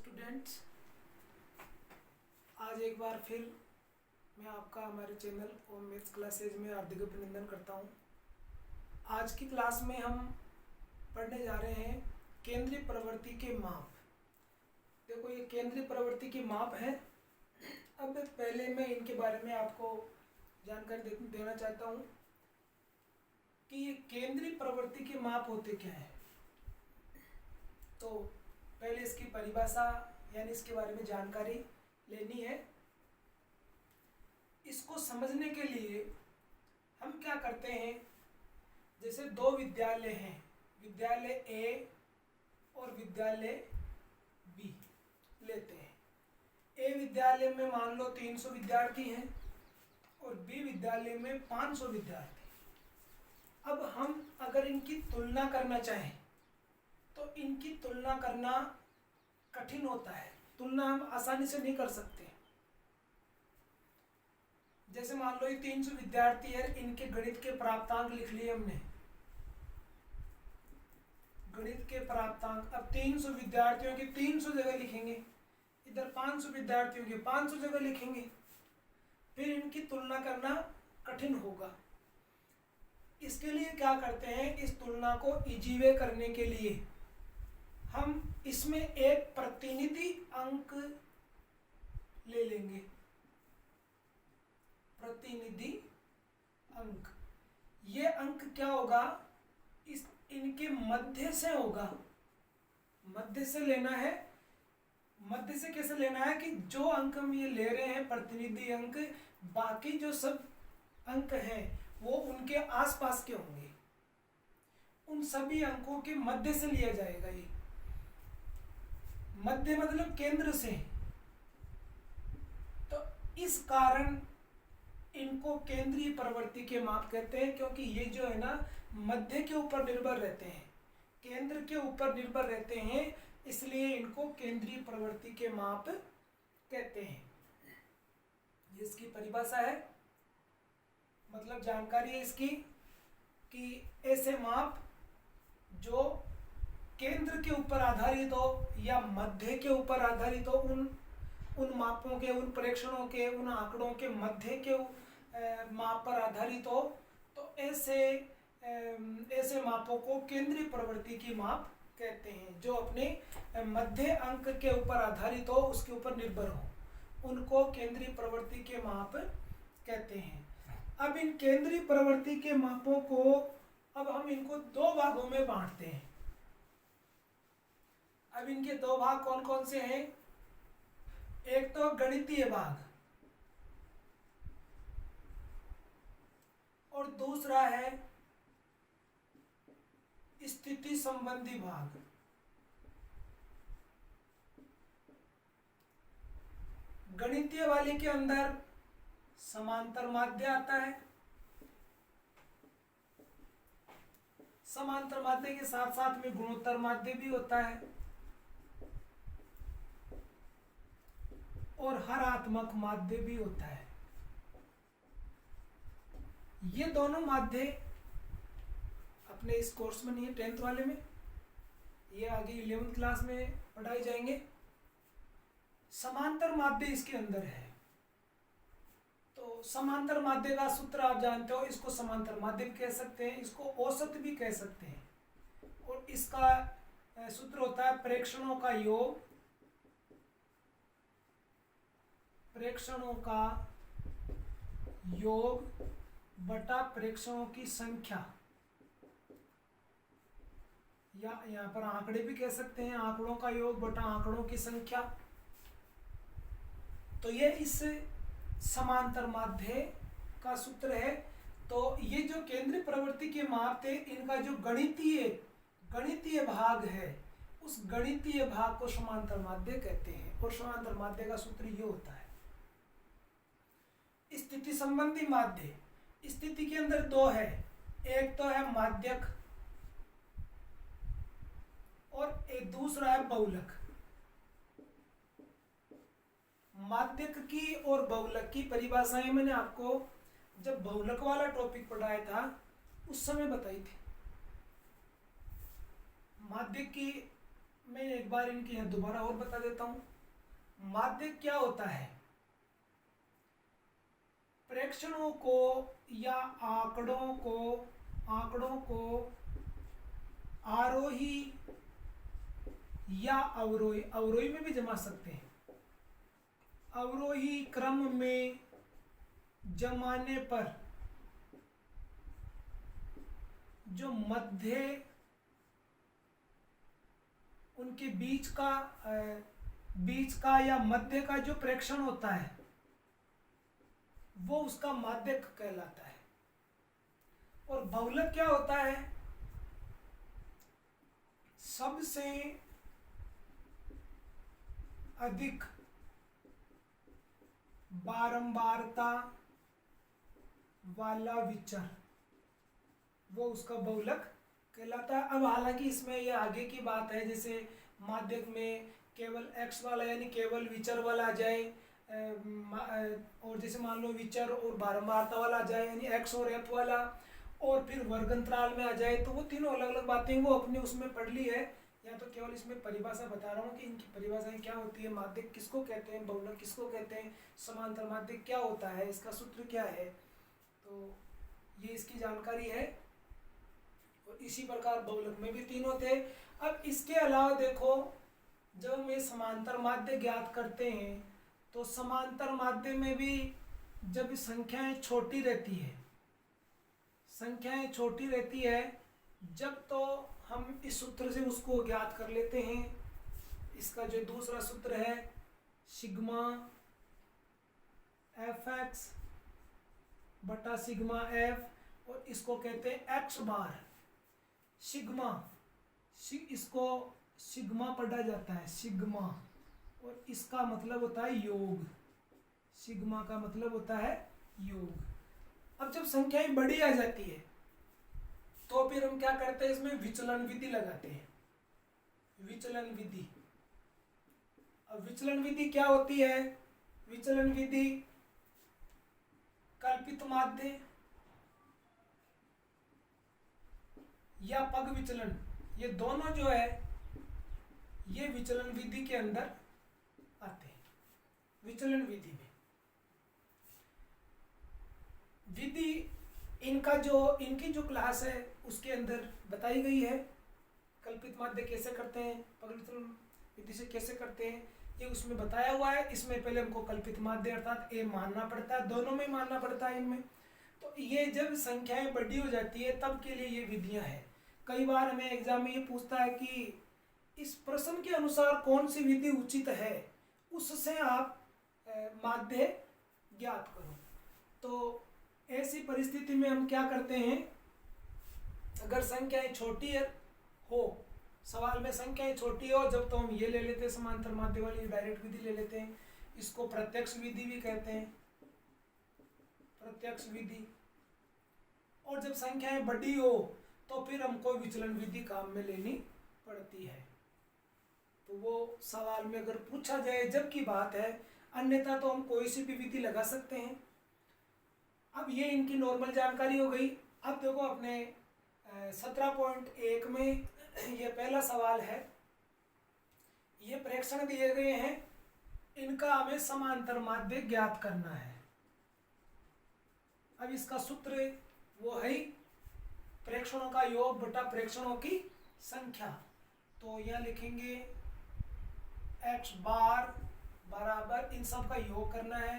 Students, आज एक बार फिर मैं आपका हमारे चैनल और मैथ्स क्लासेज में हार्दिक अभिनंदन करता हूं। आज की क्लास में हम पढ़ने जा रहे हैं केंद्रीय प्रवृत्ति के माप। देखो, ये केंद्रीय प्रवृत्ति के माप है। अब पहले मैं इनके बारे में आपको जानकारी देना चाहता हूं कि ये केंद्रीय प्रवृत्ति के माप होते क्या हैं। तो पहले इसकी परिभाषा यानी इसके बारे में जानकारी लेनी है। इसको समझने के लिए हम क्या करते हैं, जैसे दो विद्यालय हैं, विद्यालय ए और विद्यालय बी लेते हैं। ए विद्यालय में मान लो 300 विद्यार्थी हैं और बी विद्यालय में 500 विद्यार्थी। अब हम अगर इनकी तुलना करना चाहें तो इनकी तुलना करना कठिन होता है। तुलना हम आसानी से नहीं कर सकते। जैसे मान लो ये 300 विद्यार्थी है, इनके गणित के प्राप्तांक लिख लिए हमने। गणित के प्राप्तांक, अब 300 विद्यार्थियों के 300 जगह लिखेंगे, इधर 500 विद्यार्थियों के 500 जगह लिखेंगे, फिर इनकी तुलना करना कठिन होगा। इसके लिए क्या करते हैं, इस तुलना को इजी वे करने के लिए हम इसमें एक प्रतिनिधि अंक ले लेंगे। प्रतिनिधि अंक, ये अंक क्या होगा, इस इनके मध्य से होगा। मध्य से लेना है। मध्य से कैसे लेना है कि जो अंक हम ये ले रहे हैं प्रतिनिधि अंक, बाकी जो सब अंक हैं वो उनके आसपास के होंगे। उन सभी अंकों के मध्य से लिया जाएगा। ये मध्य मतलब केंद्र से। तो इस कारण इनको केंद्रीय प्रवृत्ति के माप कहते हैं, क्योंकि ये जो है ना मध्य के ऊपर निर्भर रहते हैं, केंद्र के ऊपर निर्भर रहते हैं, इसलिए इनको केंद्रीय प्रवृत्ति के माप कहते हैं। इसकी परिभाषा है, मतलब जानकारी है इसकी कि ऐसे माप जो केंद्र के ऊपर आधारित हो या मध्य के ऊपर आधारित हो, उन मापों के, उन प्रेक्षणों के, उन आंकड़ों के मध्य के माप पर आधारित हो, तो ऐसे मापों को केंद्रीय प्रवृत्ति की माप कहते हैं। जो अपने मध्य अंक के ऊपर आधारित हो, उसके ऊपर निर्भर हो, उनको केंद्रीय प्रवृत्ति के माप कहते हैं। अब इन केंद्रीय प्रवृत्ति के मापों को अब हम इनको दो भागों में बांटते हैं। अब इनके दो भाग कौन कौन से हैं, एक तो गणितीय भाग और दूसरा है स्थिति संबंधी भाग। गणितीय वाले के अंदर समांतर माध्य आता है। समांतर माध्य के साथ साथ में गुणोत्तर माध्य भी होता है और हरात्मक माध्य भी होता है। ये दोनों माध्य अपने इस कोर्स में नहीं है, 10th वाले में, ये आगे 11th क्लास में पढ़ाए जाएंगे। समांतर माध्य इसके अंदर है। तो समांतर माध्य का सूत्र आप जानते हो, इसको समांतर माध्य भी कह सकते हैं, इसको औसत भी कह सकते हैं। और इसका सूत्र होता है प्रेक्षणों का योग, प्रेक्षणों का योग बटा प्रेक्षणों की संख्या, या यहाँ पर आंकड़े भी कह सकते हैं, आंकड़ों का योग बटा आंकड़ों की संख्या। तो ये इस समांतर माध्य का सूत्र है। तो ये जो केंद्रीय प्रवृत्ति के माप थे, इनका जो गणितीय भाग है, उस गणितीय भाग को समांतर माध्य कहते हैं। और समांतर माध्य का सूत्र ये होता है। स्थिति संबंधी माध्य, स्थिति के अंदर दो है, एक तो है माध्यक और एक दूसरा है बहुलक। माध्यक की और बहुलक की परिभाषाएं मैंने आपको जब बहुलक वाला टॉपिक पढ़ाया था उस समय बताई थी। माध्यक की मैं एक बार इनकी यहाँ दोबारा और बता देता हूँ। माध्य क्या होता है? प्रेक्षणों को या आंकड़ों को आरोही या अवरोही में भी जमा सकते हैं। अवरोही क्रम में जमाने पर जो मध्य उनके बीच का या मध्य का जो प्रेक्षण होता है वो उसका माध्यक कहलाता है। और बहुलक क्या होता है? सबसे अधिक बारंबारता वाला विचर, वो उसका बहुलक कहलाता है। अब हालांकि इसमें ये आगे की बात है, जैसे माध्यक में केवल x वाला यानी केवल विचर वाला आ जाए, और जैसे मान लो विचर और बारंबारता वाला आ जाए यानी x और f वाला, और फिर वर्गंतराल में आ जाए, तो वो तीनों अलग अलग बातें वो अपने उसमें पढ़ ली है। या तो केवल इसमें परिभाषा बता रहा हूँ कि इनकी परिभाषाएं क्या होती है, माध्यक किसको कहते हैं, बहुलक किसको कहते हैं, समांतर माध्यक क्या होता है, इसका सूत्र क्या है, तो ये इसकी जानकारी है। और इसी प्रकार बहुलक में भी तीनों थे। अब इसके अलावा देखो, जब हम ये समांतर माध्य ज्ञात करते हैं तो समांतर माध्य में भी जब संख्याएं छोटी रहती है, जब तो हम इस सूत्र से उसको ज्ञात कर लेते हैं। इसका जो दूसरा सूत्र है सिग्मा एफ एक्स बटा सिग्मा एफ, और इसको कहते हैं एक्स बार सिग्मा, इसको सिग्मा पढ़ा जाता है सिग्मा, और इसका मतलब होता है योग। सिग्मा का मतलब होता है योग। अब जब संख्याएं बड़ी आ जाती है तो फिर हम क्या करते हैं, इसमें विचलन विधि लगाते हैं। विचलन विधि, अब विचलन विधि क्या होती है? विचलन विधि कल्पित माध्य या पग विचलन, ये दोनों जो है ये विचलन विधि के अंदर आते हैं। विचलन विधि में इनकी जो क्लास है उसके अंदर बताई गई है। कल्पित माध्य कैसे करते हैं, पग विचलन विधि से कैसे करते हैं, ये उसमें बताया हुआ है। इसमें पहले हमको कल्पित माध्य अर्थात ए मानना पड़ता है, दोनों में मानना पड़ता है इनमें। तो ये जब संख्याएं बड़ी हो जाती है तब के लिए ये विधियां हैं। कई बार हमें एग्जाम में ये पूछता है कि इस प्रश्न के अनुसार कौन सी विधि उचित है, उससे आप माध्य ज्ञात करो। तो ऐसी परिस्थिति में हम क्या करते हैं, अगर संख्याएं छोटी हो, सवाल में संख्याएं छोटी हो जब, तो हम ये ले लेते हैं समांतर माध्य वाली डायरेक्ट विधि ले लेते हैं। इसको प्रत्यक्ष विधि भी कहते हैं, प्रत्यक्ष विधि। और जब संख्याएं बड़ी हो तो फिर हमको विचलन विधि काम में लेनी पड़ती है। तो वो सवाल में अगर पूछा जाए जब की बात है, अन्यथा तो हम कोई सी भी विधि लगा सकते हैं। अब ये इनकी नॉर्मल जानकारी हो गई। अब देखो अपने 17.1 में ये पहला सवाल है। ये प्रेक्षण दिए गए हैं, इनका हमें समांतर माध्य ज्ञात करना है। अब इसका सूत्र वो है प्रेक्षणों का योग बटा प्रेक्षणों की संख्या। तो यहाँ लिखेंगे x बार बराबर, इन सब का योग करना है,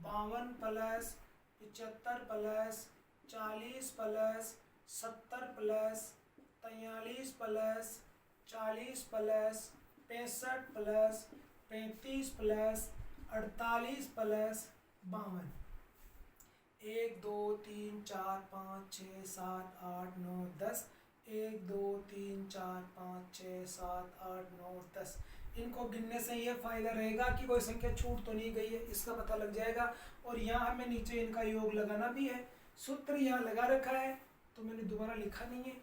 52 plus 75 plus 40 plus 70 plus 43 plus 40 plus 65 plus 35 plus 48 plus 52। 1 2 3 4 5 6 7 8 9 10, 1 2 3 4 5 6 7 8 9 10। इनको गिनने से ये फायदा रहेगा कि कोई संख्या छूट तो नहीं गई है, इसका पता लग जाएगा। और यहाँ हमें नीचे इनका योग लगाना भी है। सूत्र यहाँ लगा रखा है तो मैंने दोबारा लिखा नहीं है।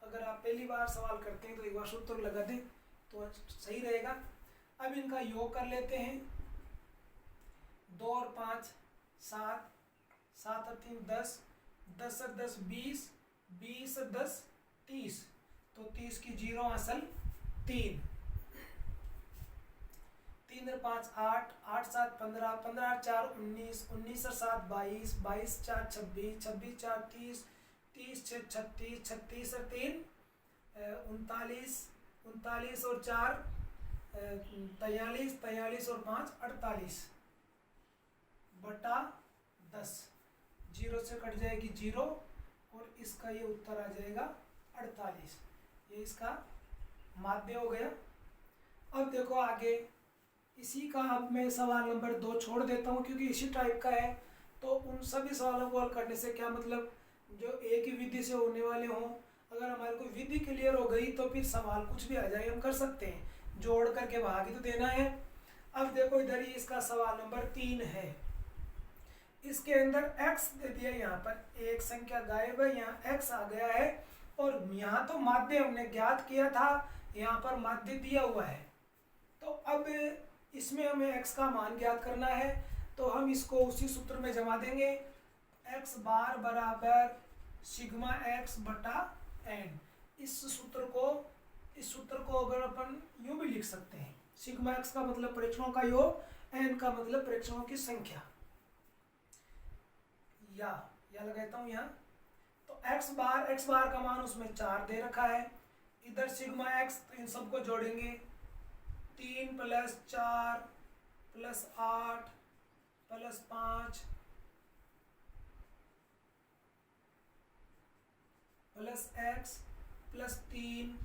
अगर आप पहली बार सवाल करते हैं तो एक बार सूत्र लगा दें तो सही रहेगा। अब इनका योग कर लेते हैं। 2 और 5 7, 7 और 3 10, 10 और 10 20, 20 और 10 30, तो 30 की 0 असल 3। और 5 8, 8 7 15, 15 8 4 19, 19 और 7 22, 22 4 26, 26 4 30, 30 6 36, 36 और 3 39, 39 और 4 43, 43 और 5 48 बटा 10। जीरो से कट जाएगी जीरो और इसका ये उत्तर आ जाएगा 48। ये इसका माध्य हो गया। अब देखो आगे इसी का अब मैं सवाल नंबर 2 छोड़ देता हूँ क्योंकि इसी टाइप का है। तो उन सभी सवालों को हल करने से क्या मतलब, जो एक ही विधि से होने वाले हों, अगर हमारे को विधि क्लियर हो गई तो फिर सवाल कुछ भी आ जाए हम कर सकते हैं, जोड़ करके भाग तो देना है। अब देखो इधर ही इसका सवाल नंबर 3 है। इसके अंदर x दे दिया, यहाँ पर एक संख्या गायब है, यहाँ x आ गया है और यहाँ तो माध्य हमने ज्ञात किया था, यहाँ पर माध्य दिया हुआ है। तो अब इसमें हमें x का मान ज्ञात करना है, तो हम इसको उसी सूत्र में जमा देंगे। x बार बराबर सिग्मा x बटा n। इस सूत्र को अगर अपन यूं भी लिख सकते हैं, सिग्मा x का मतलब प्रेक्षणों का योग, n का मतलब प्रेक्षणों की संख्या। या लगाता हूं यहाँ। तो x बार का मान उसमें 4 दे रखा है, इधर सिग्मा x, तो इन सबको जोड़ेंगे 3 + 4 + 8 + 5 + x + 3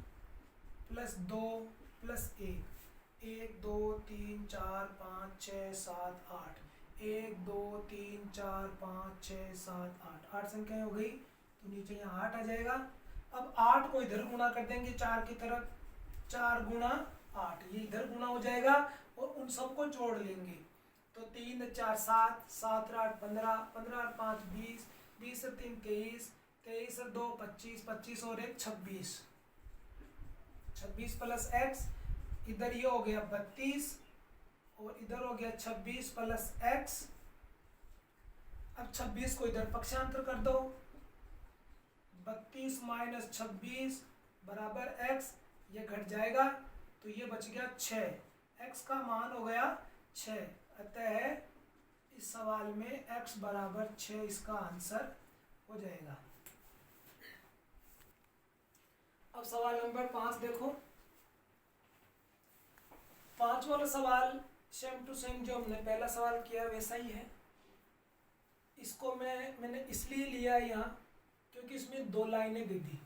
+ 2 + 1, 1 2 3 4 5 6 7 8, 1 2 3 4 5 6 7 8, 8 संख्याएं हो गई, तो नीचे यहाँ 8 आ जाएगा। अब 8 को इधर गुणा कर देंगे 4 की तरफ, 4 गुणा 8, ये इधर गुणा हो जाएगा और उन सबको जोड़ लेंगे। तो 3 4 7, 7 8 15, 15 5 20, 20 3 23, 23 2 25, 25 और 1 26, 26 + x, इधर ये हो गया 32 और इधर हो गया 26 + x। अब 26 को इधर पक्षांतर कर दो, 32 - 26 बराबर x, ये घट जाएगा तो ये बच गया 6। x का मान हो गया 6, अतः इस सवाल में x बराबर 6 इसका आंसर हो जाएगा। अब सवाल नंबर 5 देखो। 5 वाला सवाल सेम टू सेम जो हमने पहला सवाल किया वैसा ही है। इसको मैंने इसलिए लिया यहाँ क्योंकि इसमें 2 लाइनें दे दी।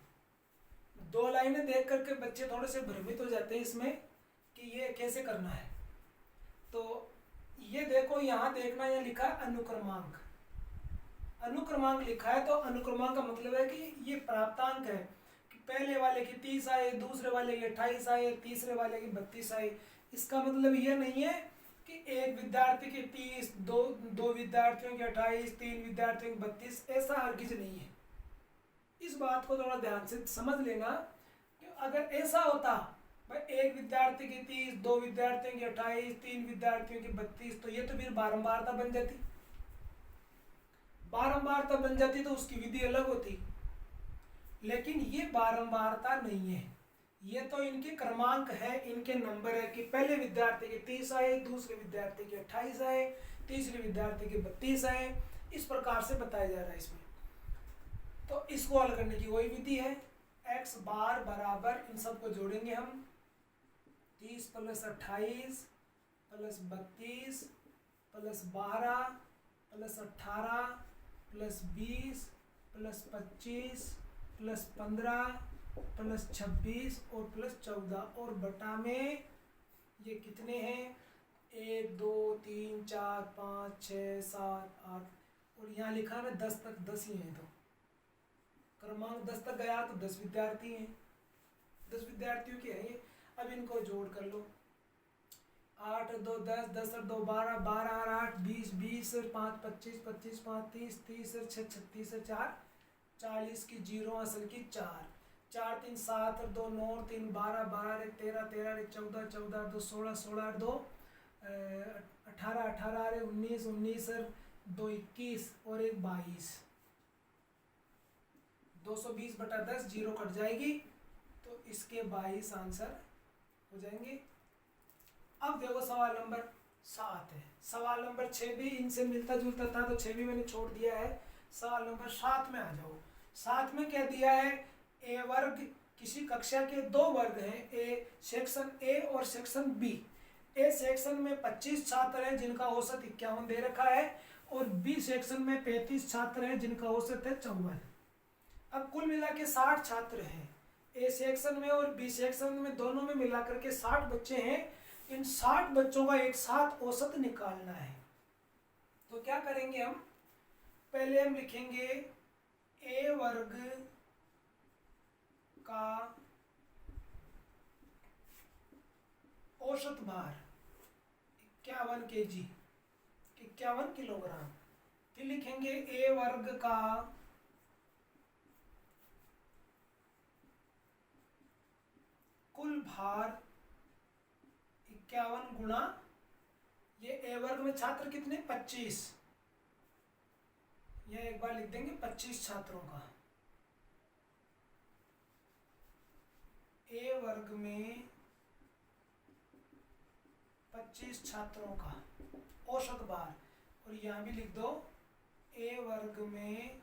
2 लाइनें देख करके बच्चे थोड़े से भ्रमित हो जाते हैं इसमें कि ये कैसे करना है। तो ये देखो, यहाँ देखना, यहाँ लिखा है अनुक्रमांक। अनुक्रमांक लिखा है तो अनुक्रमांक का मतलब है कि ये प्राप्तांक है कि पहले वाले की 30 आए, दूसरे वाले की 28 आए, तीसरे वाले की 32 आए। इसका मतलब ये नहीं है कि एक विद्यार्थी के 30, दो विद्यार्थियों के 28, 3 विद्यार्थियों के 32, ऐसा हरगिज नहीं है। इस बात को थोड़ा ध्यान से समझ लेना कि अगर ऐसा होता भाई एक विद्यार्थी की 30, 2 विद्यार्थियों की 28, 3 विद्यार्थियों की 32, तो ये तो फिर बारंबारता बन जाती। बारंबारता बन जाती तो उसकी विधि अलग होती, लेकिन ये बारंबारता नहीं है। ये तो इनके क्रमांक है, इनके नंबर है कि पहले विद्यार्थी के 30 आए, दूसरे विद्यार्थी के 28 आए, तीसरे विद्यार्थी के 32 आए। इस प्रकार से बताया जा रहा है इसमें। तो इसको हल करने की वही विधि है। x बार बराबर, इन सबको जोड़ेंगे हम, 30 + 28 + 32 + 12 + 18 + 20 + 25 + 15 + 26 और +14 और बटा में ये कितने हैं, 1 2 3 4 5 6 7 8 और यहाँ लिखा है 10 तक, 10 ही हैं। तो क्रमांक 10 तक गया तो 10 विद्यार्थी हैं, 10 विद्यार्थियों के हैं ये। अब इनको जोड़ कर लो, 8 और 2 10, 10 और 2 12, 12 और 8 20, 20 और 5 25, 25 5 30, 30 और 6 36 और 4 40 की 0 असल की 4, 4 3 7 और 2 9 और 3 12, 12 और 1 13, 13 और 1 14, 14 और 2 16, 16 और 2 18, 18 और 1 19, 19 और 2 21 और 1 22, 220 बटा 10, 0 कट जाएगी तो इसके 22 आंसर हो जाएंगे। अब देखो सवाल नंबर 7 है। सवाल नंबर 6 भी इनसे मिलता जुलता था तो 6 भी मैंने छोड़ दिया है। सवाल नंबर 7 में आ जाओ। 7 में क्या दिया है, ए वर्ग, किसी कक्षा के 2 वर्ग हैं, ए सेक्शन ए और सेक्शन बी। ए सेक्शन में 25 छात्र हैं जिनका औसत 51 दे रखा है, और बी सेक्शन में 35 छात्र हैं जिनका औसत है 54। अब कुल मिला के 60 छात्र हैं ए सेक्शन में और बी सेक्शन में, दोनों में मिलाकर के 60 बच्चे हैं। इन 60 बच्चों का एक साथ औसत निकालना है। तो क्या करेंगे हम, पहले हम लिखेंगे ए वर्ग का औसत भार 51 kg, 51 किलोग्राम। फिर लिखेंगे ए वर्ग का कुल भार 51 गुणा, ये ए वर्ग में छात्र कितने, 25, यह एक बार लिख देंगे 25 छात्रों का। ए वर्ग में 25 छात्रों का औसत भार, और यहाँ भी लिख दो ए वर्ग में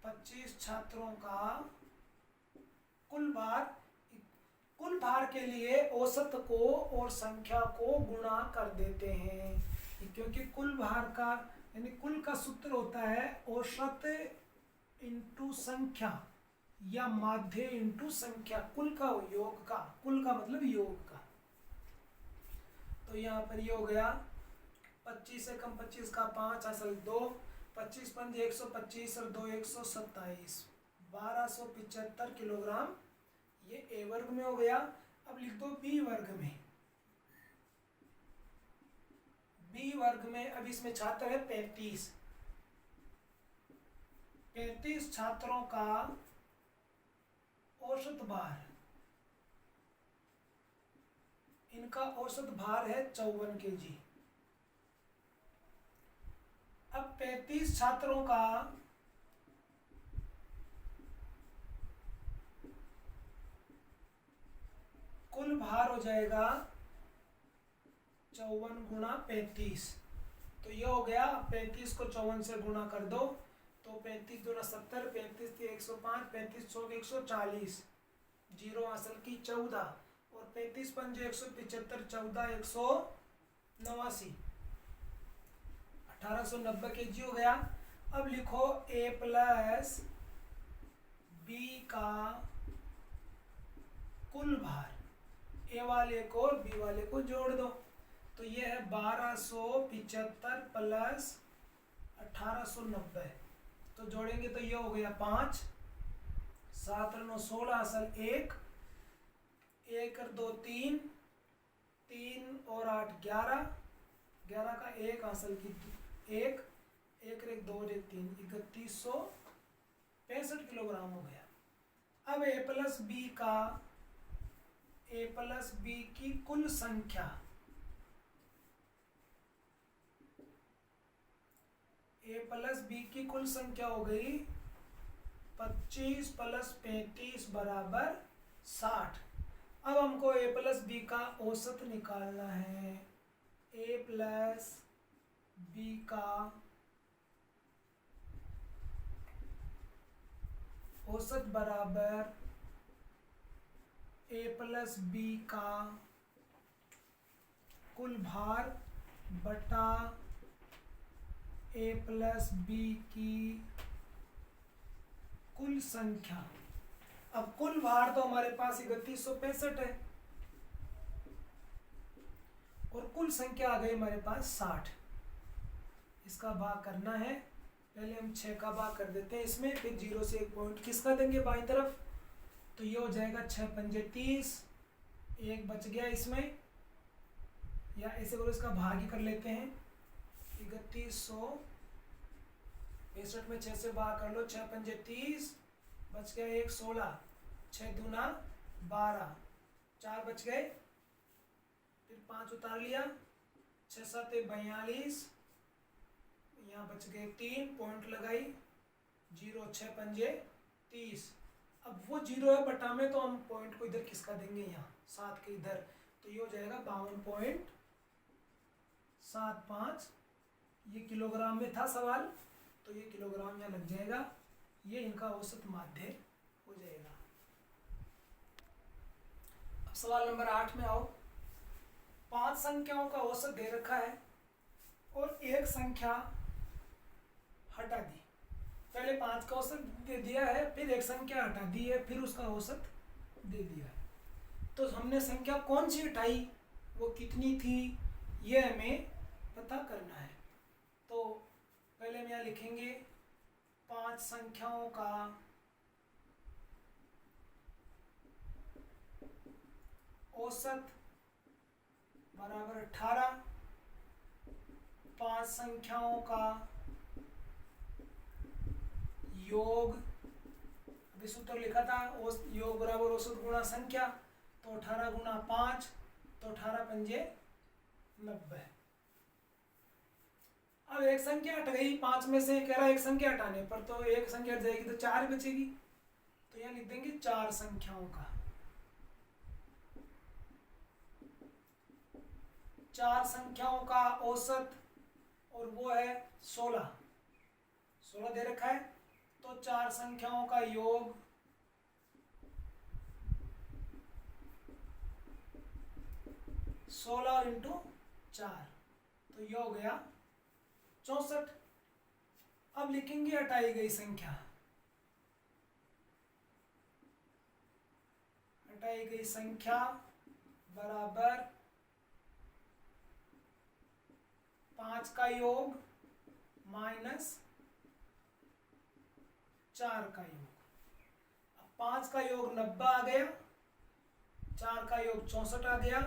25 छात्रों का कुल भार। कुल भार के लिए औसत को और संख्या को गुणा कर देते हैं, क्योंकि कुल भार का यानी कुल का सूत्र होता है औसत इंटू संख्या या माध्य इंटू संख्या, कुल का योग का, कुल का मतलब योग का। तो यहाँ पर ये हो गया 25 से कम 25 का 5 असल 2, 25 पंजे 125 और 2 127, 1275 किलोग्राम ये ए वर्ग में हो गया। अब लिख दो बी वर्ग में। बी वर्ग में अब इसमें छात्र है 35, 35 छात्रों का औसत भार, इनका औसत भार है 54 kg। अब 35 छात्रों का कुल भार हो जाएगा 54 गुणा 35, तो ये हो गया। 35 को 54 से गुणा कर दो तो 35 दूना 70, 35 थी 105, 35 चौक 140, जीरो असल की 14, और 35 पंजे 175, 14 189, 1890 kg हो गया। अब लिखो ए प्लस बी का कुल भार, ए वाले को और बी वाले को जोड़ दो, तो ये है 1275 प्लस 1890, तो जोड़ेंगे तो ये हो गया 5, 7 और 9 16 असल 1, 1 और 2 3, 3 और 8 11, 11 का 1 असल की 1, 1 और 1 2 और 1 3, 3165 किलोग्राम हो गया। अब ए प्लस बी की कुल संख्या, ए प्लस बी की कुल संख्या हो गई 25 प्लस 35 बराबर 60। अब हमको ए प्लस बी का औसत निकालना है। ए प्लस बी का औसत बराबर ए प्लस बी का कुल भार बटा ए प्लस बी की कुल संख्या। अब कुल भार तो हमारे पास 3165 है और कुल संख्या आ गई हमारे पास 60। इसका भाग करना है, पहले हम 6 का भाग कर देते हैं इसमें, फिर 0 से 1 पॉइंट किसका देंगे बाईं तरफ, तो ये हो जाएगा 6 पंजे 30, 1 बच गया इसमें, या ऐसे करो इसका भाग ही कर लेते हैं। 3165 में 6 से भाग कर लो, 6 पंजे 30, बच गया 1 16, 6 दूना 12, 4 बच गए, फिर 5 उतार लिया, 6 7 42, यहाँ बच गए 3 पॉइंट लगाई, 0 6 पंजे 30। अब वो 0 है बटा में, तो हम पॉइंट को इधर किसका देंगे, यहाँ 7 के इधर, तो ये हो जाएगा 52.75। ये किलोग्राम में था सवाल, तो ये किलोग्राम यहाँ लग जाएगा। ये इनका औसत माध्य हो जाएगा। अब सवाल नंबर 8 में आओ। 5 संख्याओं का औसत दे रखा है और एक संख्या हटा दी। पहले 5 का औसत दे दिया है, फिर एक संख्या हटा दी है, फिर उसका औसत दे दिया है। तो हमने संख्या कौन सी हटाई, वो कितनी थी, ये हमें पता करना है। तो पहले हम यहाँ लिखेंगे 5 संख्याओं का औसत बराबर 18। 5 संख्याओं का योग, अभी सूत्र लिखा था, योग बराबर औसत गुणा संख्या, तो 18 गुणा 5, तो 18 पंजे 90। अब एक संख्या हट गई 5 में से, कह रहा है एक संख्या हटाने पर, तो एक संख्या हट जाएगी तो 4 बचेगी। तो यहाँ लिख देंगे 4 संख्याओं का, 4 संख्याओं का औसत, और वो है 16 दे रखा है। तो 4 संख्याओं का योग 16 इंटू 4, तो ये हो गया 64। अब लिखेंगे हटाई गई संख्या। हटाई गई संख्या बराबर 5 का योग माइनस 4 का योग। अब 5 का योग 90 आ गया, 4 का योग 64 आ गया,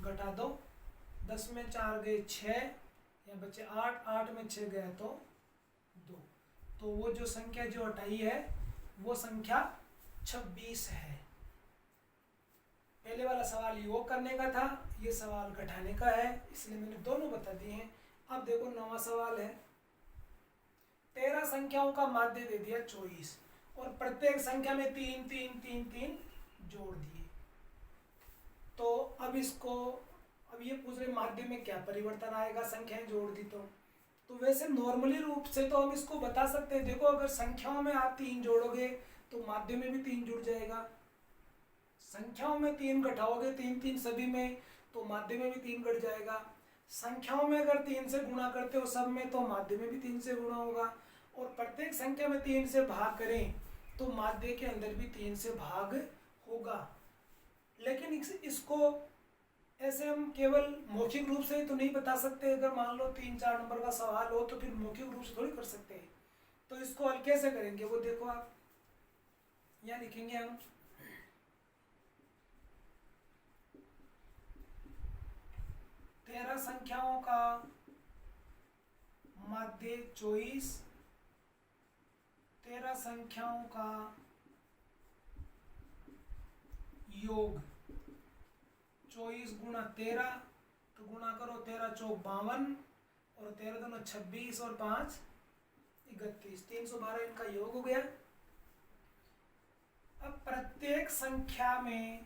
घटा दो, 10 में 4 गए 6, या बचे 8, 8 में 6 गया तो 2। तो वो जो संख्या जो हटाई है वो संख्या 26 है। पहले वाला सवाल योग करने का था, ये सवाल घटाने का है, इसलिए मैंने दोनों बता दिए हैं। अब देखो 9वां सवाल है। 13 संख्याओं का माध्य दे दिया 24 और प्रत्येक संख्या में 3 3 3 3 जोड़ दिए। तो अब इसको, अब ये पूछ रहे माध्य में क्या परिवर्तन आएगा, संख्याएं जोड़ दी तो वैसे नॉर्मली रूप से तो हम इसको बता सकते हैं। देखो अगर संख्याओं में आप 3 जोड़ोगे तो माध्य में भी 3 जुड़ जाएगा। संख्याओं में 3 घटाओगे 3 3 सभी में, तो माध्य में भी 3 घट जाएगा। संख्याओं में अगर 3 से गुणा करते हो सब में, तो माध्य में भी 3 से गुणा होगा। और प्रत्येक संख्या में 3 से भाग करें तो माध्य के अंदर भी 3 से भाग होगा। लेकिन इसको ऐसे हम केवल मौखिक रूप से तो नहीं बता सकते। अगर मान लो 3-4 नंबर का सवाल हो तो फिर मौखिक रूप से थोड़ी कर सकते हैं। तो इसको हल कैसे करेंगे वो देखो, आप यहाँ लिखेंगे हम 13 संख्याओं का माध्य 24, 13 संख्याओं का योग 24 गुणा 13, तो गुणा करो 13 चौक 52 और 13 दूना 26 और 5 31, 312 इनका योग हो गया। अब प्रत्येक संख्या में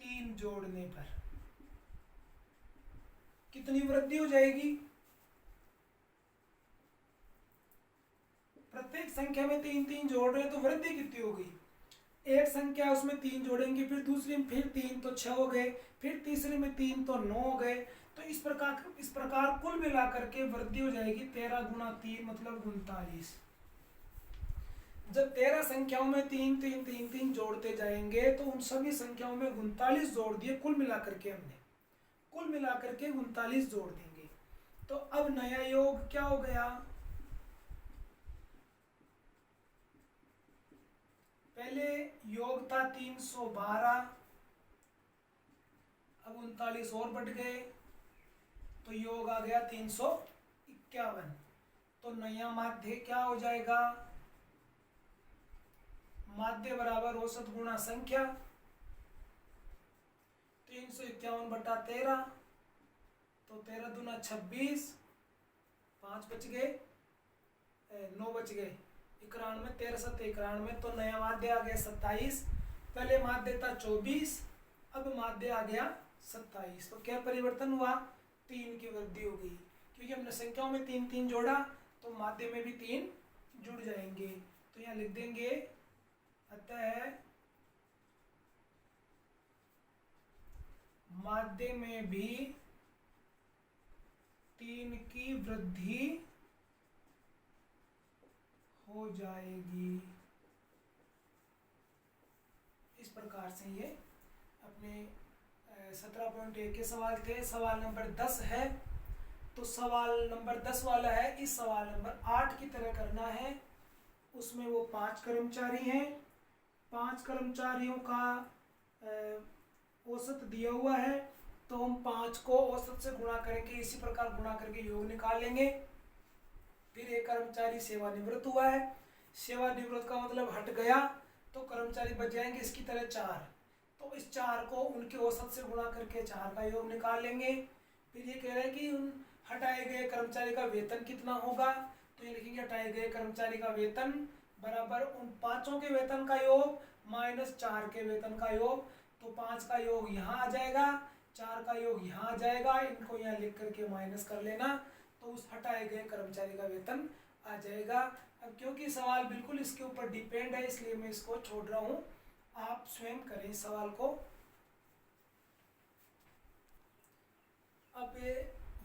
3 जोड़ने पर कितनी वृद्धि हो जाएगी? प्रत्येक संख्या में 3 3 जोड़ रहे हैं तो वृद्धि कितनी हो गई? एक संख्या उसमें 3 जोड़ेंगे, फिर दूसरी में फिर 3 तो 6 हो गए, फिर तीसरे में 3 तो 9 हो गए। तो इस प्रकार कुल मिलाकर के वृद्धि हो जाएगी 13 गुणा 3 मतलब 39। जब 13 संख्याओं में 3 3 3 3 जोड़ते जाएंगे तो उन सभी संख्याओं में 39 जोड़ दिए कुल मिलाकर के। हमने कुल मिलाकर के 39 जोड़ देंगे। तो अब नया योग क्या हो गया? पहले योग था 312, अब 39 और बढ़ गए तो योग आ गया 351। तो नया माध्य क्या हो जाएगा? माध्य बराबर औसत गुणा संख्या, 351/13, तो 13 दूना 26, 5 बच गए, 9 बच गए, 91, 13 7 91, तो नया माध्य आ गया 27। पहले माध्य था 24, अब माध्य आ गया 27। तो क्या परिवर्तन हुआ? 3 की वृद्धि हो गई, क्योंकि हमने संख्याओं में 3 3 जोड़ा, तो माध्य में भी 3 जुड़ जाएंगे। तो यहाँ लिख देंगे, अतः माध्य में भी 3 की वृद्धि हो जाएगी। इस प्रकार से ये अपने 17.1 के सवाल थे। सवाल नंबर 10 है, तो सवाल नंबर 10 वाला है, इस सवाल नंबर 8 की तरह करना है। उसमें वो 5 कर्मचारी हैं, 5 कर्मचारियों का औसत दिया हुआ है, तो हम 5 को औसत से गुणा करेंगे, इसी प्रकार गुणा करके योग निकाल लेंगे। फिर एक कर्मचारी सेवानिवृत्त हुआ है, सेवानिवृत्त का मतलब हट गया, तो कर्मचारी बच जाएंगे इसकी तरह 4, तो इस 4 को उनके औसत से गुणा करके 4 का योग निकाल लेंगे। फिर ये कह रहे हैं कि उन हटाए गए कर्मचारी का वेतन कितना होगा, तो ये लिखेंगे हटाए गए कर्मचारी का वेतन बराबर उन 5 के वेतन का योग माइनस 4 के वेतन का योग। तो 5 का योग यहाँ आ जाएगा, 4 का योग यहाँ आ जाएगा, इनको यहाँ लिख करके माइनस कर लेना, तो उस हटाए गए कर्मचारी का वेतन आ जाएगा। अब क्योंकि सवाल बिल्कुल इसके ऊपर डिपेंड है, इसलिए मैं इसको छोड़ रहा हूँ, आप स्वयं करें सवाल को। अब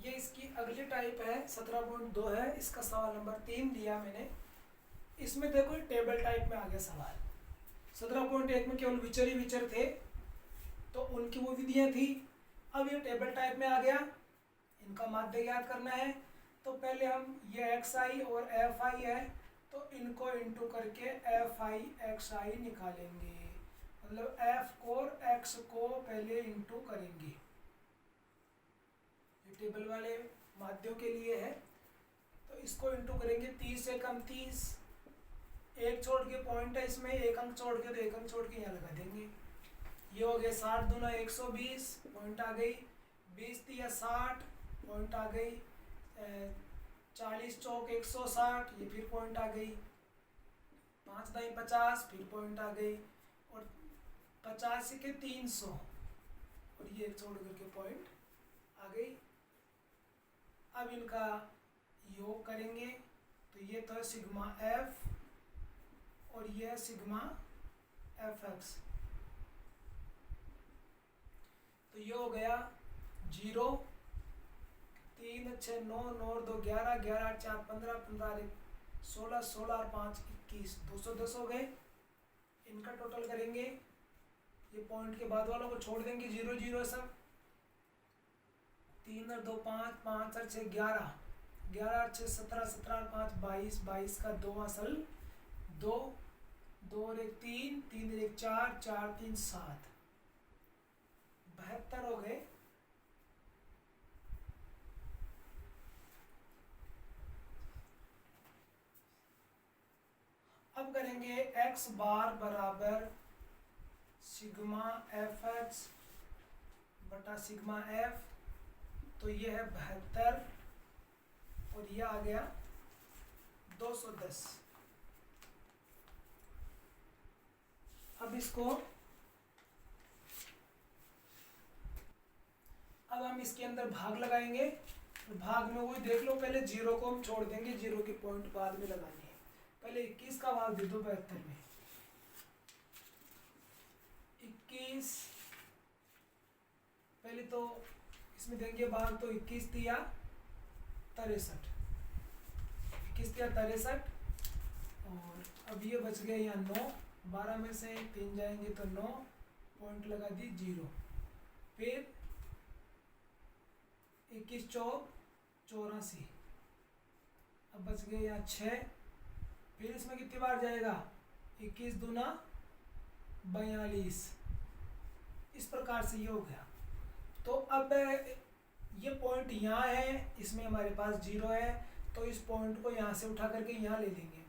ये इसकी अगली टाइप है, 17.2 है, इसका सवाल नंबर 3 दिया मैंने। इसमें देखो टेबल टाइप में आ गया सवाल। 17.1 में केवल विचर ही विचर थे, तो उनकी वो विधियां थी। अब ये टेबल टाइप में आ गया, इनका माध्य ज्ञात करना है। तो पहले हम ये एक्स आई और एफ आई है, तो इनको इंटू करके एफ आई एक्स आई निकालेंगे, मतलब एफ और एक्स को पहले इंटू करेंगे। ये टेबल वाले माध्यों के लिए है, तो इसको इंटू करेंगे। 30 से कम 30, एक छोड़ के पॉइंट है इसमें, एक अंक छोड़ के, तो एक अंक छोड़ के यहाँ लगा देंगे। ये हो गया 60 दूना 120, पॉइंट आ गई। 20 दिया 60, पॉइंट आ गई। 40 चौक 160, ये फिर पॉइंट आ गई। 5 दाई 50, फिर पॉइंट आ गई। और 50 के 300, और ये एक छोड़ करके पॉइंट आ गई। अब इनका योग करेंगे, तो ये तो सिग्मा एफ और ये सिग्मा एफ एक्स, तो ये हो गया 0, 3 6 9 9 2 11 11 4 15 15 16 16 और 5 21, 210 हो गए। इनका टोटल करेंगे, ये पॉइंट के बाद वालों को छोड़ देंगे, 0 0 सब। 3 और 2 5 5 और 6 11 11 और 6 17 17 और 5 22 22 का 2 असल 2 2 और 1 3 3 और 1 4 4 3 7, 72 हो गए। अब करेंगे x बार बराबर सिग्मा एफ एक्स बटा सिग्मा एफ, तो ये है 72 और ये आ गया 210। अब इसको, अब हम इसके अंदर भाग लगाएंगे। भाग में वही देख लो, पहले 0 को हम छोड़ देंगे, 0 के पॉइंट बाद में लगाने हैं। पहले 21 का भाग दे दो 72 में। 21 पहले तो इसमें देंगे भाग, तो 21 दिया 63, 21 दिया 63, और अब ये बच गया यहाँ 9, 12 में से 3 जाएंगे तो 9, पॉइंट लगा दी 0। फिर 21 चौक 84, अब बच गए यहाँ 6। फिर इसमें कितनी बार जाएगा, 21 दूना 42, इस प्रकार से ये हो गया। तो अब ये पॉइंट यहाँ है, इसमें हमारे पास 0 है, तो इस पॉइंट को यहाँ से उठा करके यहाँ ले लेंगे,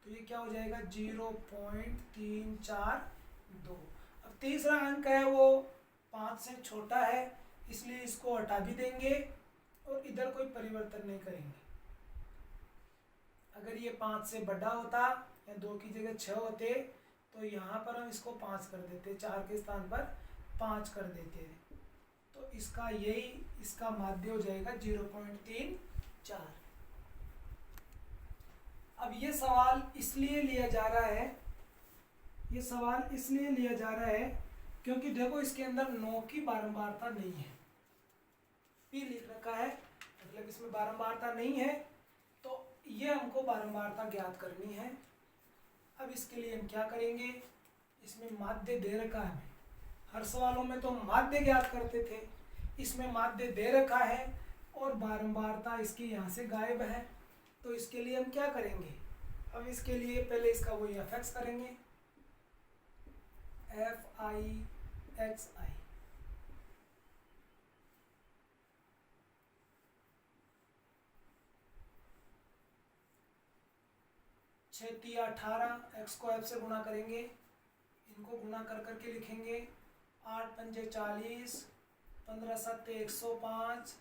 तो ये क्या हो जाएगा 0.342। अब तीसरा अंक है वो 5 से छोटा है, इसलिए इसको हटा भी देंगे और इधर कोई परिवर्तन नहीं करेंगे। अगर ये 5 से बड़ा होता या 2 की जगह 6 होते तो यहाँ पर हम इसको 5 कर देते, 4 के स्थान पर 5 कर देते। तो इसका यही इसका माध्य हो जाएगा 0.34। अब ये सवाल इसलिए लिया जा रहा है, ये सवाल इसलिए लिया जा रहा है क्योंकि देखो इसके अंदर 9 की बारंबारता नहीं है, पी लिख रखा है, मतलब इसमें बारंबारता नहीं है, तो ये हमको बारंबारता ज्ञात करनी है। अब इसके लिए हम क्या करेंगे, इसमें माध्य दे रखा है, हर सवालों में तो माध्य ज्ञात करते थे, इसमें माध्य दे रखा है और बारंबारता इसकी यहाँ से गायब है, तो इसके लिए हम क्या करेंगे, अब इसके लिए पहले इसका वही एफ करेंगे, एफ आई एक्स आई। 6 तिया 18, एक्स को एफ से गुणा करेंगे, इनको गुणा कर करके लिखेंगे, 8 पंजे 40, 15 सत्ते 105,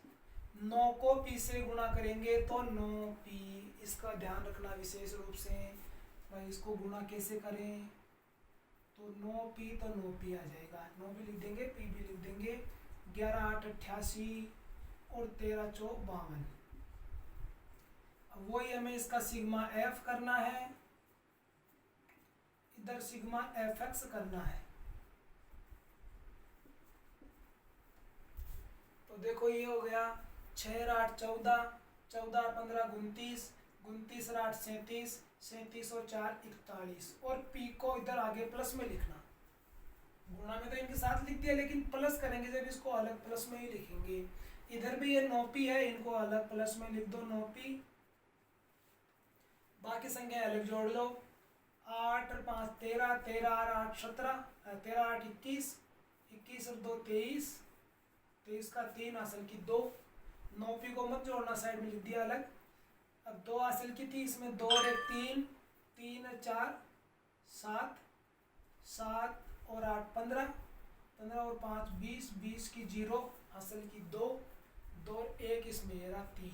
9 को पी से गुणा करेंगे तो 9 पी। इसका ध्यान रखना विशेष रूप से, भाई इसको गुणा कैसे करें, तो 9 पी तो 9 पी आ जाएगा, 9 भी लिख देंगे, पी भी लिख देंगे, 11 8 88 और 13 चौक 52। अब वही हमें इसका सिग्मा एफ करना है, इधर सिग्मा एफ एक्स करना है। तो देखो ये हो गया 6 8 14, 14 15 29, 29 8 37, 37 और 4 41, और पी को इधर आगे प्लस में लिखना, गुणा में तो इनके साथ लिख दिया, लेकिन प्लस करेंगे जब इसको अलग प्लस में ही लिखेंगे। इधर भी ये 9 पी है, इनको अलग प्लस में लिख दो 9 पी, बाकी संख्या अलग जोड़ लो, 8 और 5 13, 13 और 8 17, 13 8 21, 21 और 2 23, 23 का 3 असल की 2, 9 पी को मत जोड़ना, साइड में लिख दिया अलग। अब 2 असल की थी, इसमें 2 और 1 3, 3 और 4 7, 7 और 8 15, 15 और 5 20, 20 की 0 असल की 2, 2 और 1 इसमें ये रहा 3,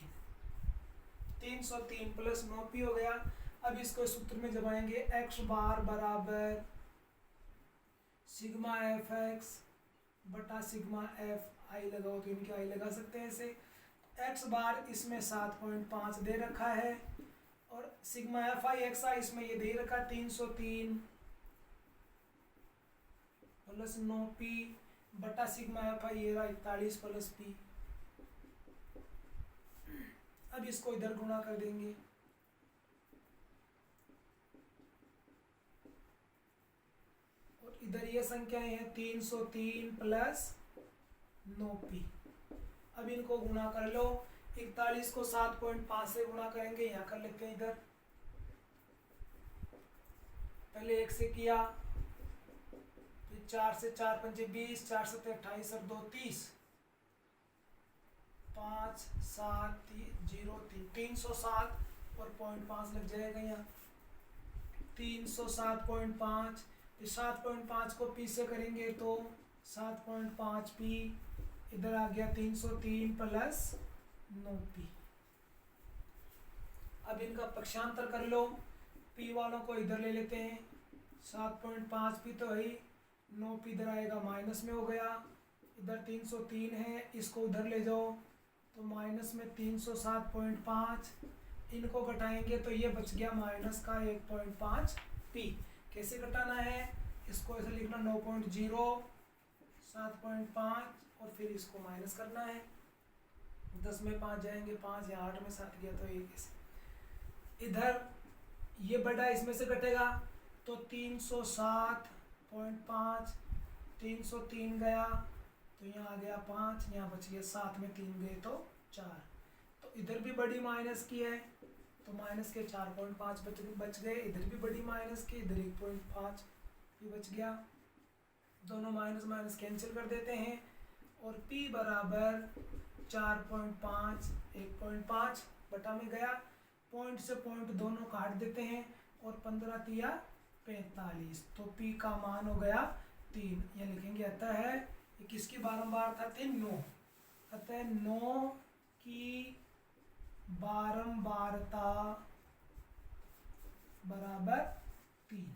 303 प्लस 9 पी हो गया। अब इसको सूत्र में जमाएंगे, एक्स बार बराबर सिग्मा एफ एक्स बटा सिग्मा एफ आई, लगाओ तो इनके आई लगा सकते हैं ऐसे। एक्स बार इसमें 7.5 दे रखा है और सिग्मा एफ आई एक्स आई इसमें ये दे रखा 303 प्लस 9 पी बटा सिग्मा एफ आई ये रहा 41 प्लस पी। अब इसको इधर गुणा कर देंगे, और इधर ये संख्याएं हैं 303 प्लस 9 पी। अब इनको गुणा कर लो, 41 को 7.5 से गुणा करेंगे, यहाँ कर लेते हैं इधर, पहले 1 से किया, फिर 4 से 4 पंजे 20, 4 सत्ते 28 और 2 30, 5 7 0 3, 307 और 0.5 लग जाएगा यहाँ, 307.5, फिर 7.5 को पी से करेंगे तो 7.5 पी, इधर आ गया 303 प्लस 9 पी। अब इनका पक्षांतर कर लो, पी वालों को इधर ले लेते हैं, 7.5 पी तो है, 9 पी इधर आएगा माइनस में हो गया, इधर 303 है, इसको उधर ले जाओ तो माइनस में 307.5, इनको घटाएंगे तो ये बच गया माइनस का 1.5 पी। कैसे घटाना है, इसको ऐसे लिखना 9.0 7.5 और फिर इसको माइनस करना है, 10 में 5 जाएंगे 5, या 8 में 7 गया तो 1, इधर ये बड़ा इसमें से घटेगा तो 307.5, 303 गया तो यहाँ आ गया 5, यहाँ बच गया 7 में 3 गए तो 4, तो इधर भी बड़ी माइनस की है तो माइनस के 4.5 बच गए, इधर भी बड़ी माइनस की, इधर 1.5 भी बच गया, दोनों माइनस माइनस कैंसिल कर देते हैं, और P बराबर 4.5 1.5 बटा में गया, पॉइंट से पॉइंट दोनों काट देते हैं और 15 तिया 45, तो P का मान हो गया 3। यह लिखेंगे अतः है किसकी बारंबारता थी 9, अतः 9 की बारंबारता बराबर 3।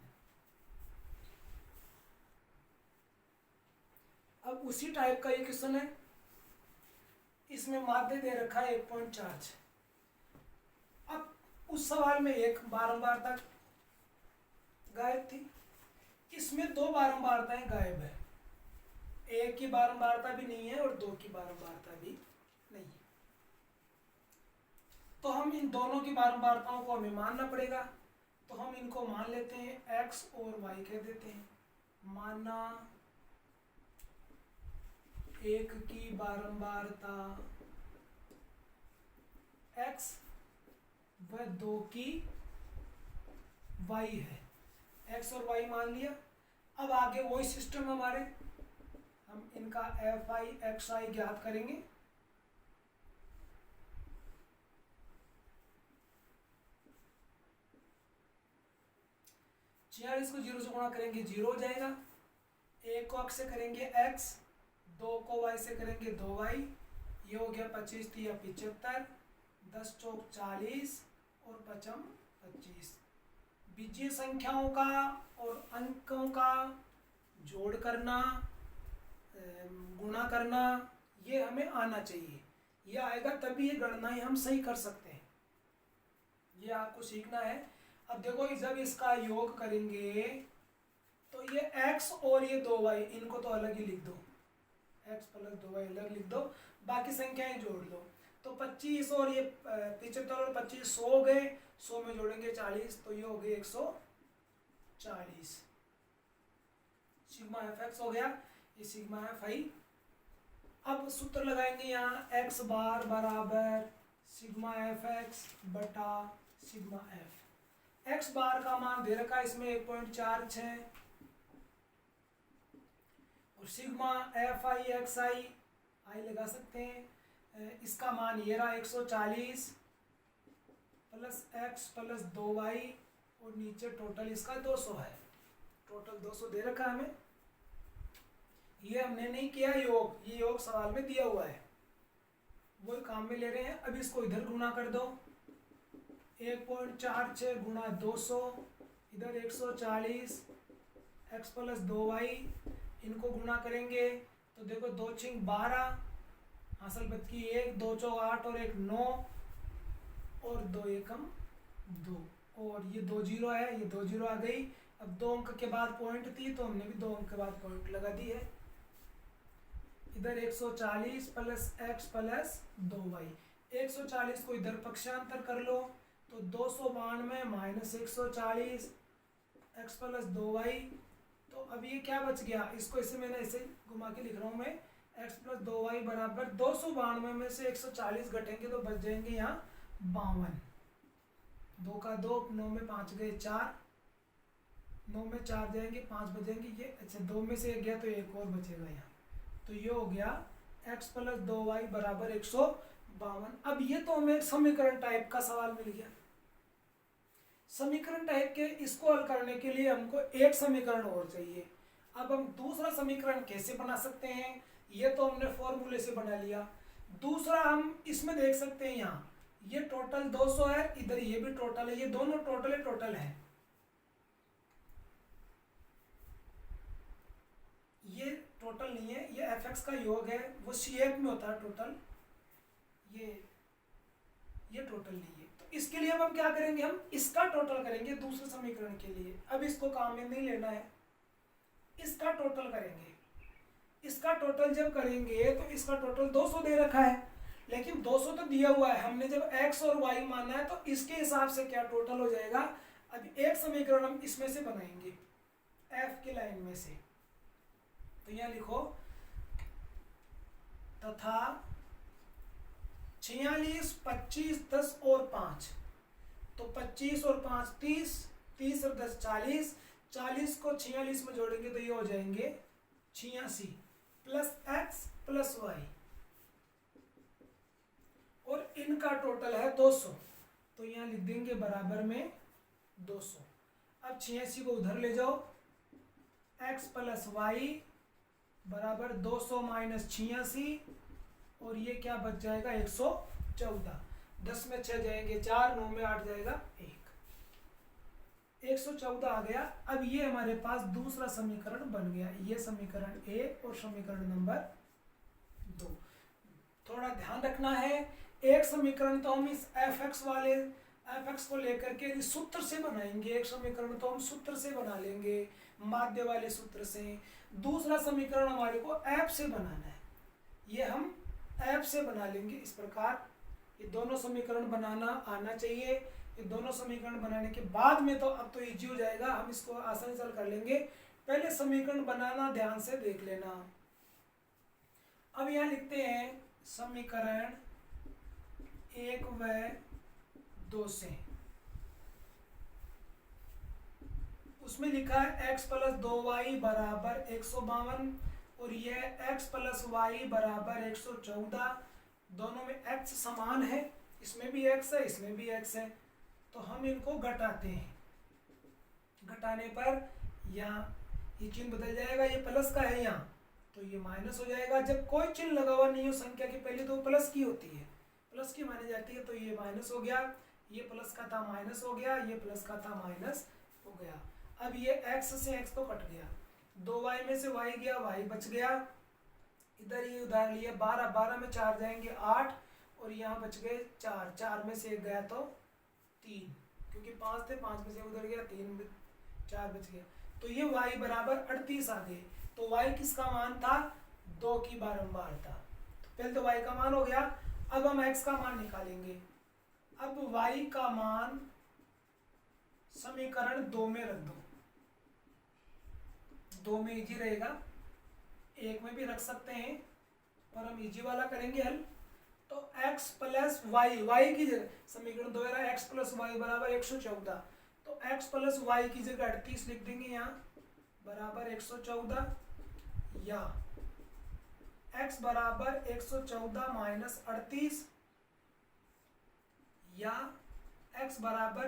अब उसी टाइप का ये क्वेश्चन है, इसमें माध्य दे रखा है 1.4। अब उस सवाल में एक बारंबारता गायब थी, इसमें दो बारंबारताएं गायब है, एक की बारंबारता भी नहीं है और दो की बारंबारता भी नहीं है। तो हम इन दोनों की बारंबारताओं को हमें मानना पड़ेगा, तो हम इनको मान लेते हैं x और y कह देते हैं। माना एक की बारंबारता x व दो की y है, x और y मान लिया। अब आगे वही सिस्टम हमारे, हम इनका fi xi ज्ञात करेंगे। इसको 0 से गुणा करेंगे 0 हो जाएगा, एक को x से करेंगे x, दो को y से करेंगे 2y, ये हो गया 25 3 75, 10 चौक 40 और 5 25। बीजीय संख्याओं का और अंकों का जोड़ करना, गुणा करना, ये हमें आना चाहिए। ये आएगा तभी ये गणनाएं हम सही कर सकते हैं, ये आपको सीखना है। अब देखो जब इसका योग करेंगे तो ये x और ये 2y इनको तो अलग ही लिख दो, x प्लस 2y अलग लिख दो, बाकी संख्याएं जोड़ लो। तो 25 और ये 75 और 25 100 हो गए, 100 में जोड़ेंगे 40, तो ये हो गए 140। सिग्मा fx हो गया, ये सिग्मा fi। अब सूत्र लगाएंगे यहाँ x बार बराबर सिग्मा fx बटा सिग्मा f। x बार का मान दे रखा है इसमें 1.46 और सिग्मा fi xi आई लगा सकते हैं, इसका मान ये रहा 140 प्लस x प्लस 2y और नीचे टोटल इसका 200 है, टोटल 200 दे रखा है हमें। ये हमने नहीं किया योग, ये योग सवाल में दिया हुआ है, वही काम में ले रहे हैं। अब इसको इधर गुणा कर दो, 1.46 गुणा 200, इधर 140 x प्लस 2y, इनको गुणा करेंगे तो देखो 2 छिंग 12, हासिल बच की 1, 2 चौक 8 और 1 9 और 2 एकम 2, और ये 2 जीरो है, ये 2 जीरो आ गई। अब 2 अंक के बाद पॉइंट थी तो हमने भी 2 अंक के बाद पॉइंट लगा दी है। इधर 140 प्लस x प्लस 2y, 140 को इधर पक्षांतर कर लो तो 292 माइनस 140 x प्लस 2y। तो अब ये क्या बच गया, इसको इसे मैंने ऐसे घुमा के लिख रहा हूँ मैं, x प्लस 2y बराबर 292 में से 140 घटेंगे तो बच जाएंगे यहाँ 52। 2 का 2, 9 में 5 गए 4, 9 में 4 जाएंगे 5 बचेंगे, ये अच्छा 2 में से 1 गया तो एक और बचेगा यहाँ, तो ये हो गया x प्लस 2y बराबर 152। अब ये तो हमें समीकरण टाइप का सवाल मिल गया। समीकरण टाइप के इसको हल करने के लिए हमको एक समीकरण और चाहिए। अब हम दूसरा समीकरण कैसे बना सकते हैं, ये तो हमने फॉर्मूले से बना लिया। दूसरा हम इसमें देख सकते हैं, यहाँ ये टोटल 200 है, इधर ये भी टोटल है, ये दोनों टोटल है। ये टोटल नहीं है, ये fx का योग है, वो CF में होता है टोटल, ये टोटल नहीं है। तो इसके लिए अब हम क्या करेंगे, हम इसका टोटल करेंगे दूसरे समीकरण के लिए। अब इसको काम में नहीं लेना है, इसका टोटल करेंगे। इसका टोटल जब करेंगे तो इसका टोटल 200 दे रखा है, लेकिन 200 तो दिया हुआ है, हमने जब x और y माना है तो इसके हिसाब से क्या टोटल हो जाएगा। अब एक समीकरण हम इसमें से बनाएंगे, f की लाइन में से। तो यहाँ लिखो तथा 46 25 10 और 5, तो 25 और 5 30, 30 और 10 40, 40 को 46 में जोड़ेंगे तो ये हो जाएंगे 86 प्लस x प्लस y, और इनका टोटल है 200, तो यहाँ लिख देंगे बराबर में 200। अब 86 को उधर ले जाओ, x प्लस वाई बराबर 200 माइनस 86, और ये क्या बच जाएगा 114। 10 में 6 जाएंगे 4, 9 में 8 जाएगा 1। 114 आ गया। अब ये हमारे पास दूसरा समीकरण बन गया, ये समीकरण 1 और समीकरण नंबर 2। थोड़ा ध्यान रखना है, एक समीकरण तो हम इस एफ एक्स को लेकर के सूत्र से बनाएंगे, एक समीकरण तो हम सूत्र से बना लेंगे, माध्य वाले सूत्र से। दूसरा समीकरण हमारे को एफ से बनाना है, ये हम एफ से बना लेंगे। इस प्रकार ये दोनों समीकरण बनाना आना चाहिए। ये दोनों समीकरण बनाने के बाद में तो अब तो इजी हो जाएगा, हम इसको आसानी से कर लेंगे। पहले समीकरण बनाना ध्यान से देख लेना। अब यहाँ लिखते हैं समीकरण 1 व 2 से, उसमें लिखा है x + 2y = 152 और यह x + y = 114। दोनों में x समान है, इसमें भी x है इसमें भी x है, तो हम इनको घटाते हैं। घटाने पर यहाँ ये चिन्ह बदल जाएगा, ये प्लस का है यहाँ तो ये माइनस हो जाएगा। जब कोई चिन्ह लगा हुआ नहीं हो संख्या के पहले तो प्लस की होती है, प्लस की मानी जाती है, तो ये माइनस हो गया, ये प्लस का था माइनस हो गया, ये प्लस का था माइनस हो गया। अब ये x से x तो कट गया, 2y में से y गया, y बच गया। इधर ये उधार लिया 12, 12 में 4 जाएंगे 8 और यहाँ बच गए 4, 4 में से 1 गया तो 3, क्योंकि 5 थे, 5 में से उधर गया 3, 4 बच गया। तो ये y = 38 आ गए। तो y किसका मान था? 2 की बारंबारता। तो पहले तो y का मान हो गया, अब हम x का मान निकालेंगे। अब y का मान समीकरण 2 में रख दो, 2 में इजी रहेगा, 1 में भी रख सकते हैं पर हम इजी वाला करेंगे हल। तो x + y की जगह समीकरण 2 है, x + y = 114, तो x + y की जगह 38 लिख देंगे यहाँ बराबर 114, या x = 114 - 38, या x =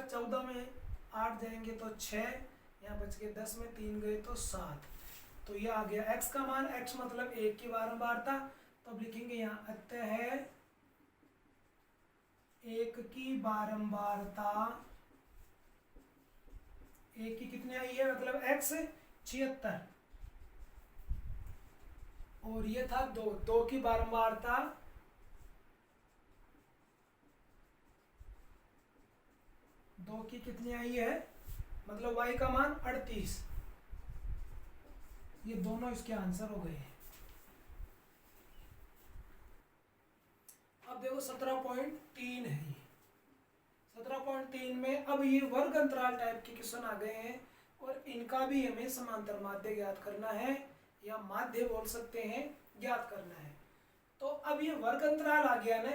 14 में 8 जाएंगे तो 6, यहाँ बच गए 10 में 3 गए तो 7। तो ये आ गया x का मान, x मतलब 1 की बारंबारता। तो अब लिखेंगे यहाँ अतः 1 की बारंबारता, 1 की कितनी आई है मतलब x 76, और ये था 2, 2 की बारंबारता 2 की कितनी आई है मतलब y का मान 38। ये दोनों इसके आंसर हो गए। अब देखो 17.3 है ये, 17.3 में अब ये वर्ग अंतराल टाइप के क्वेश्चन आ गए हैं और इनका भी हमें समांतर माध्य ज्ञात करना है, या माध्य बोल सकते हैं, ज्ञात करना है। तो अब ये वर्ग अंतराल आ गया ना,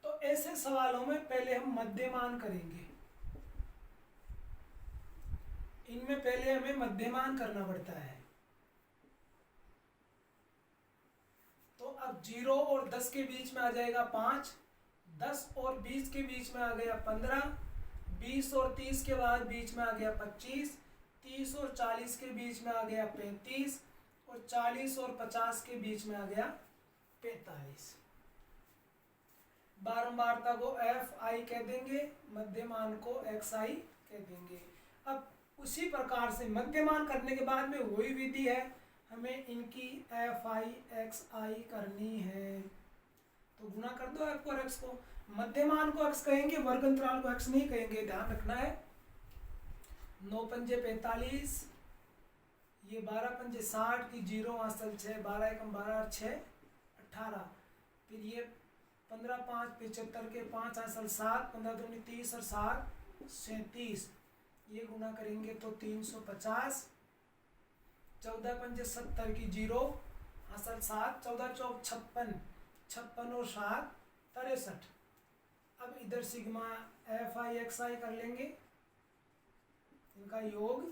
तो ऐसे सवालों में पहले हम मध्यमान करेंगे, इनमें पहले हमें मध्यमान करना पड़ता है। तो अब 0 और 10 के बीच में आ जाएगा 5, 10 और 20 के बीच में आ गया 15, 20 और 30 के बाद बीच में आ गया 25, 30 और 40 के बीच में आ गया 35, और 40 और 50 के बीच में आ गया 45। बारंबारता को fi कह देंगे, मध्यमान को xi कह देंगे। अब उसी प्रकार से मध्यमान करने के बाद में वही विधि है, हमें इनकी fi xi करनी है। तो गुणा कर दो f और x को, मध्यमान को x कहेंगे, वर्ग अंतराल को x नहीं कहेंगे, ध्यान रखना है। 9 पंजे 45, ये 12 पंजे 60 की 0 हासिल 6, 12 एकम 12 6 18, फिर ये 15 5 75 के 5 हासिल 7, 15 दूनी 30 और 7 37, ये गुना करेंगे तो 350, 14 पंजे 70 की 0 हासिल 7, 14 चौक 56, 56 और 7 63। अब इधर सिग्मा fi xi कर लेंगे, इनका योग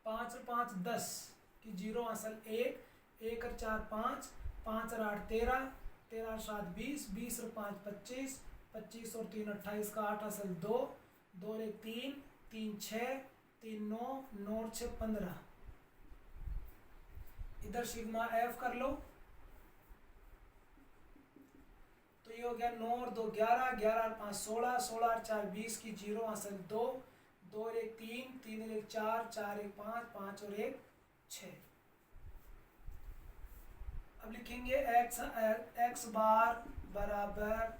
5 और 5 10 की 0 हासिल 1, 1 और 4 5, 5 और 8 13, 13 और 7 20, 20 और 5 25, 25 और 3 28 का 8 हासिल 2, 2 और 1 3, 3 6, 3 9, 9 और 6 15। इधर सिग्मा f कर लो, तो ये हो गया 9 और 2 11, 11 और 5 16, 16 और 4 20 की 0 हासिल 2, 2 और 1 3, 3 और 1 4, 4 और 1 5, 5 और 1 6। अब लिखेंगे x बार बराबर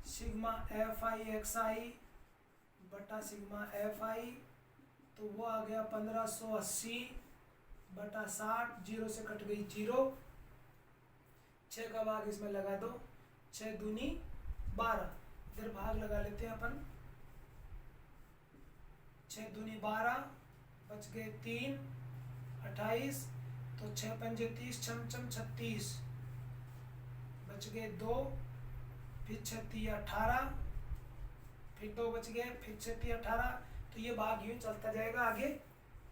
सिग्मा एफ आई एक्स आई बटा सिग्मा एफ आई, तो वो आ गया 1580 बटा 60, 0 से कट गई 0, 6 का भाग इसमें लगा दो, 6 दूनी 12, इधर भाग लगा लेते हैं अपन, 6 दूनी 12, बच गए 3, 28, तो 6 पंजे 30, छम छम 36, बच गए 2, फिर 36 18, फिर 2 बच गए, फिर 36 18, तो ये भाग यूँ चलता जाएगा आगे,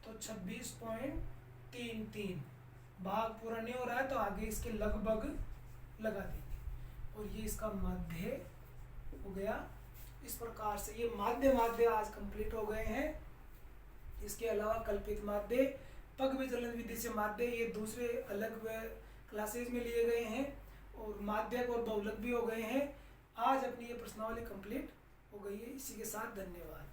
तो 26.33, भाग पूरा नहीं हो रहा है तो आगे इसके लगभग लगा देंगे, और ये इसका माध्य हो गया। इस प्रकार से ये माध्य आज कंप्लीट हो गए हैं। इसके अलावा कल्पित माध्य, पग विचलन विधि से माध्य, ये दूसरे अलग क्लासेज में लिए गए हैं, और माध्यक और बहुलक भी हो गए हैं। आज अपनी ये प्रश्नावली कंप्लीट हो गई है। इसी के साथ धन्यवाद।